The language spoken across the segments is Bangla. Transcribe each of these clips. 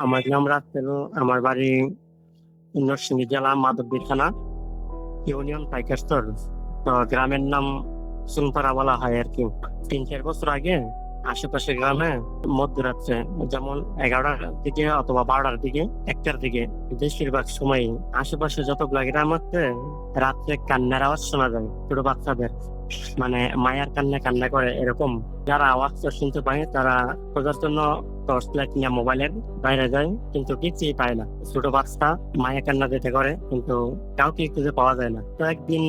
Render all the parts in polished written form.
আমার নাম রাসেল। আমার বাড়ি নরসিংদী জেলা মাধবদী থানা, ইউনিয়ন পাইকারস্তর। তো গ্রামের নাম সুনপাড়া বলা হয় আর কি। 3-4 বছর আগে আশেপাশে গ্রামে মধ্যরাত্রে, যেমন 11টার দিকে অথবা 12টার দিকে, 1টার দিকে, বেশিরভাগ সময় আশেপাশে যতগুলা গ্রাম আছে রাত্রে কান্নার আওয়াজ শোনা যায় ছোট বাচ্চাদের। মানে মায়ের কান্না কান্না করে এরকম। যারা আওয়াজটা শুনতে পায় তারা খোঁজার জন্য টর্চ লাইট নিয়ে মোবাইলের বাইরে যায়, কিন্তু কিছুই পায় না। ছোট বাচ্চা মায়ের কান্না যেতে করে, কিন্তু কাউকে খুঁজে পাওয়া যায় না। তো একদিন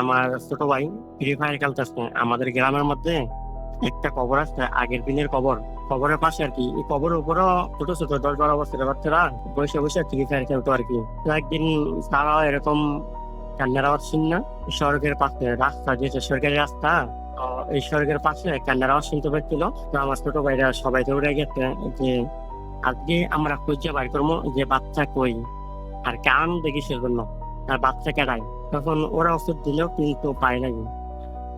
আমার ছোট ভাই ফ্রি ফায়ার খেলতেছে। আমাদের গ্রামের মধ্যে একটা কবর আছে, আগের দিনের কবর। কবরের পাশে আর কি, এই কবরের উপরও ছোট ছোট 10-12 বছরের বাচ্চারা বসে বসে ফ্রি ফায়ার খেলতো আর কি। তো একদিন তারা এরকম কান্নার আওয়াজ শুনে সড়কের পাশে রাস্তা, যেটা সরকারি রাস্তা, তো এই সড়কের পাশে কান্নার আওয়াজ শুনতে পাচ্ছিল। তো আমার ছোট ভাইরা সবাই দৌড়ে গেছে যে আজকে আমরা খুঁজে বাইর করবো যে বাচ্চা কই, আর কান দেখি সেজন্য, আর বাচ্চা কেডায়। তখন ওরা ওষুধ দিলেও কিন্তু পায় নাই।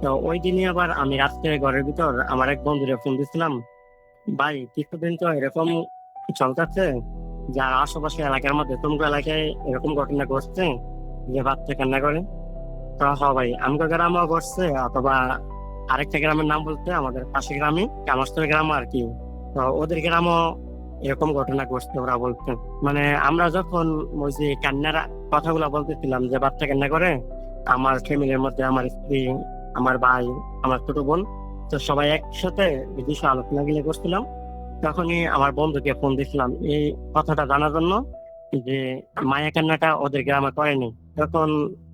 তো ওই দিনই আবার আমি রাত্রে ঘরের ভিতর আমার এক বন্ধুরে ফোন দিছিলাম, ভাই কিছুদিন তো এরকম চলতেছে, যার আশেপাশে এলাকার মধ্যে তোমার এলাকায় এরকম ঘটনা ঘটছে যে বাচ্চা কান্না করে। তো হ্যাঁ ভাই, আমগো গ্রামও ঘটছে, অথবা আরেকটা গ্রামের নাম বলতে আমাদের পাশে গ্রামে কামারস্থল গ্রাম আর কি। তো ওদের গ্রামও এরকম ঘটনা ঘটছে ওরা বলছে। মানে আমরা যখন ওই যে কান্নার কথাগুলো বলতেছিলাম যে বাচ্চা কান্না করে, আমার ফ্যামিলির মধ্যে আমার স্ত্রী, আমার ভাই, আমার ছোট বোন, তো সবাই একসাথে এই বিষয়ে আলোচনা গিলে করছিলাম। তখনই আমার বন্ধুকে ফোন দিছিলাম এই কথাটা জানার জন্য যে মায়া কান্নাটা ওদের গ্রামে করেনি। তখন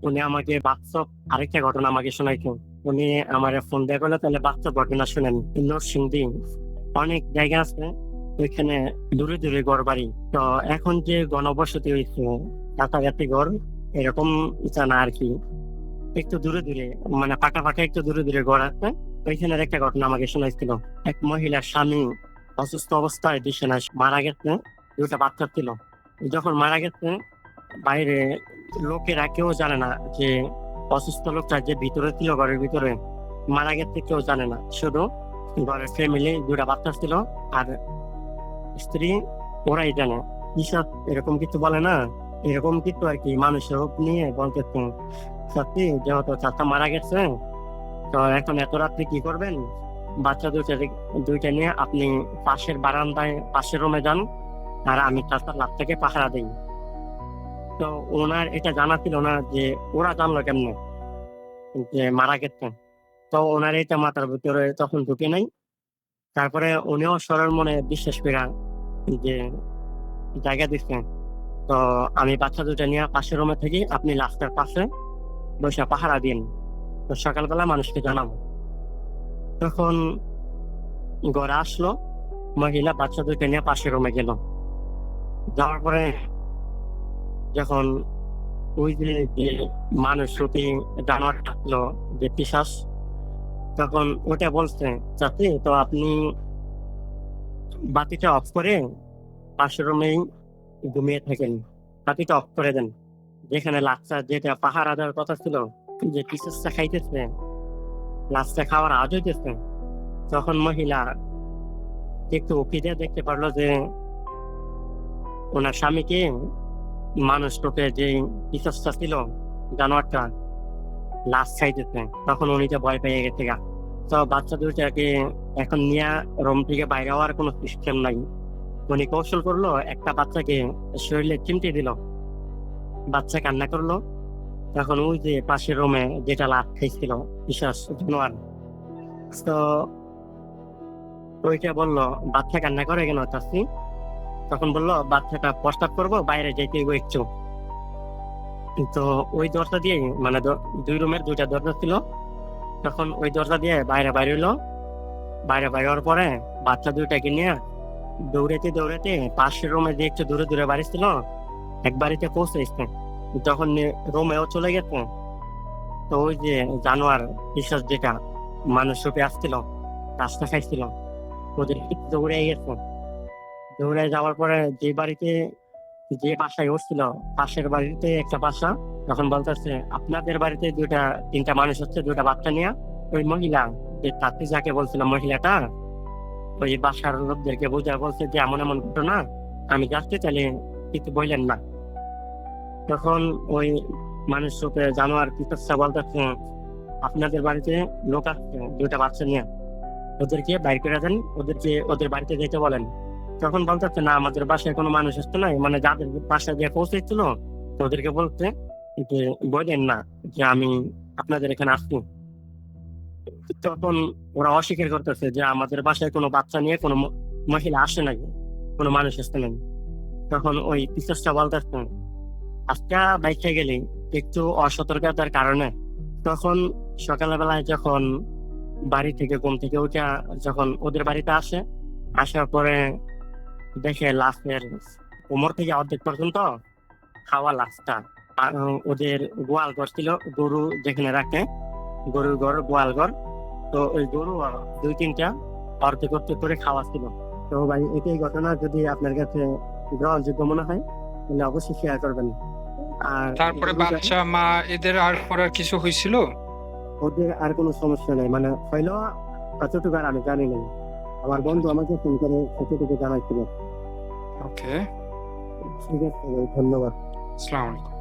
উনি আমাকে বাস্তব আরেকটা ঘটনা আমাকে শোনাইছেন। উনি আমার ফোন দিয়ে করলে তাহলে বাস্তব ঘটনা শুনেন। নরসিংদী অনেক জায়গা আছে ওইখানে দূরে দূরে ঘর বাড়ি। তো এখন যে গণবসতি হয়েছে, কাছাকাছি ঘর এরকম জানা আর কি, একটু দূরে দূরে, মানে ফাঁকা ফাঁকা একটু দূরে দূরে ঘর আছে। ওইখানের একটা ঘটনা আমাকে শোনাইছিল। এক মহিলার স্বামী অসুস্থ অবস্থায় বিছানায় মারা গেছে, 2টা বাচ্চা ছিল। যখন মারা গেছে, বাইরে লোকেরা কেউ জানে না যে অসুস্থ লোকটা যে ভিতরে ছিল, ঘরের ভিতরে মারা গেছে, কেউ জানে না। শুধু ঘরের ফ্যামিলি, 2টা বাচ্চা ছিল আর স্ত্রী, ওরাই জানে। কিসব এরকম কিছু বলে না, এরকম কিছু আর কি মানুষের রূপ নিয়ে বলতেছে, সত্যি যেহেতু চাচা মারা গেছে, তো এখন এত রাত্রে কি করবেন, বাচ্চা দুইটা নিয়ে আপনি পাশের বারান্দায় পাশের রুমে যান, আর আমি চাচার লাভ থেকে পাহারা দিই। তো ওনার এটা জানা ছিল না যে ওরা জানলো কেমনে যে মারা গেছে। তো ওনার এটা মাথার ভিতরে তখন ঢুকে নাই। তারপরে উনিও সরল মনে বিশ্বাস করা যে জায়গা দিচ্ছে। তো আমি বাচ্চা দুটা নিয়ে পাশের রুমে থেকে আপনি লাস্টের পাশে বসে পাহারা দিন, তো সকালবেলা মানুষকে জানাবো। তখন ঘরে আসলো মহিলা, বাচ্চা দুইটা নিয়ে পাশের রুমে গেল। যাওয়ার পরে যখন ওই যে মানুষ রূপী জানোয়ার থাকলো, যে পিশাচ, তখন ওটা বলছে, চাচি তো আপনি বাতিটা অফ করে পাশের রুমেই ঘুমিয়ে থাকেন, বাতিটা অফ করে দেন। যেখানে লাচ্চা, যেটা পাহারা দেওয়ার কথা ছিল, যে পিসাচটা খাইতেছে, লাচ্চা খাওয়ার আওয়াজ হইতেছে, তখন মহিলা একটু উকি দিয়ে দেখতে পারলো যে ওনার স্বামীকে মানুষ রূপে যে পিসাচটা ছিল, জানোয়ারটা, লাশ খাইতেছে। তখন উনি তো ভয় পেয়ে গেছে গা। তো বাচ্চা দুইটাকে এখন নিয়ে রুম থেকে বাইরে হওয়ার কোনো সিস্টেম নাই। উনি কৌশল করলো, একটা বাচ্চাকে শরীরে চিমটে দিল, বাচ্চা কান্না করলো। তখন ওই যে পাশের রুমে যেটা লাশ খাইছিল পিশাচ জানোয়ার, তো ওইটা বললো, বাচ্চা কান্না করে কেন চাচ্ছি? তখন বললো, বাচ্চাটা প্রস্তাব করবো, বাইরে যাইতে হইব একটু। তো ওই দরজা দিয়ে, মানে 2 রুমের 2টা দরজা ছিল, তখন ওই দরজা দিয়ে বাইরে বাইরে হইলো। বাইরে বাইরে হওয়ার পরে বাচ্চা দুইটাকে নিয়ে দৌড়াতে দৌড়াতে পাশের রুমে যে একটু দূরে দূরে বাড়ি ছিল, এক বাড়িতে পৌঁছেছে। যখন রুমেও চলে গেছে, তো ওই যে জানোয়ার পিশাচ যেটা মানুষ রূপে আসছিল, রাস্তা খাইছিল, ওদের দৌড়ে গেছে। দৌড়ে যাওয়ার পরে যে বাড়িতে, যে বাসায় উঠছিল, পাশের বাড়িতে একটা বাসা, তখন বলতেছে আপনাদের বাড়িতে 2-3টা মানুষ হচ্ছে, 2টা বাচ্চা নিয়ে। ওই মহিলা, যে তাতে যাকে বলছিলাম মহিলাটা, ওই বাসার লোকদেরকে বোঝা বলছে যে এমন এমন ঘটনা, আমি যাচ্ছি, তাহলে কিছু বললেন না। তখন ওই মানুষ রূপে জানোয়ার পিতাচ্ছা বলতেছে, আপনাদের বাড়িতে লোক আসছে 2টা বাচ্চা নিয়ে, ওদেরকে বাইর করে দেন, ওদেরকে ওদের বাড়িতে যেতে বলেন। তখন বলতেছে, না আমাদের বাসায় কোনো মানুষ আসতো না, মানে যাদের বাসায় দিয়ে পৌঁছেছিল তো ওদেরকে বলতে যে বলেন না যে আমি আপনাদের এখানে আসছি। তখন ওরা অস্বীকার করতেছে যে আমাদের বাসায় কোনো বাচ্চা নিয়ে কোনো মহিলা আসে নাকি, কোনো মানুষ আসতে নাকি। তখন ওই পিসাসটা বলতেছে, আজকে বাইকে গেলি একটু অসতর্কতার কারণে। তখন সকালবেলায় যখন বাড়ি থেকে ঘুম থেকে উঠে যখন ওদের বাড়িতে আসে, আসার পরে দেখে লাশের কোমর থেকে অর্ধেক পর্যন্ত খাওয়া লাশটা। আর ওদের গোয়াল ঘর ছিল, গরু যেখানে রাখে, গরুর ঘর গোয়াল ঘর। তো ওই গরু 2-3টা অর্ধেক অর্ধেক করে খাওয়া ছিল। তো ভাই এটাই ঘটনা, যদি আপনার কাছে গ্রহণযোগ্য মনে হয় তাহলে অবশ্যই শেয়ার করবেন। আর তারপরে বাচ্চা মা এদের আর পরে কিছু হয়েছিল? ওদের আর কোনো সমস্যা নেই, মানে হইলো কতটুকু আর আমি জানি না। আমার বন্ধু আমাকে ফোন করে কতটুকু জানাইছিল। ওকে, ঠিক আছে ভাই, ধন্যবাদ। আসসালামু আলাইকুম।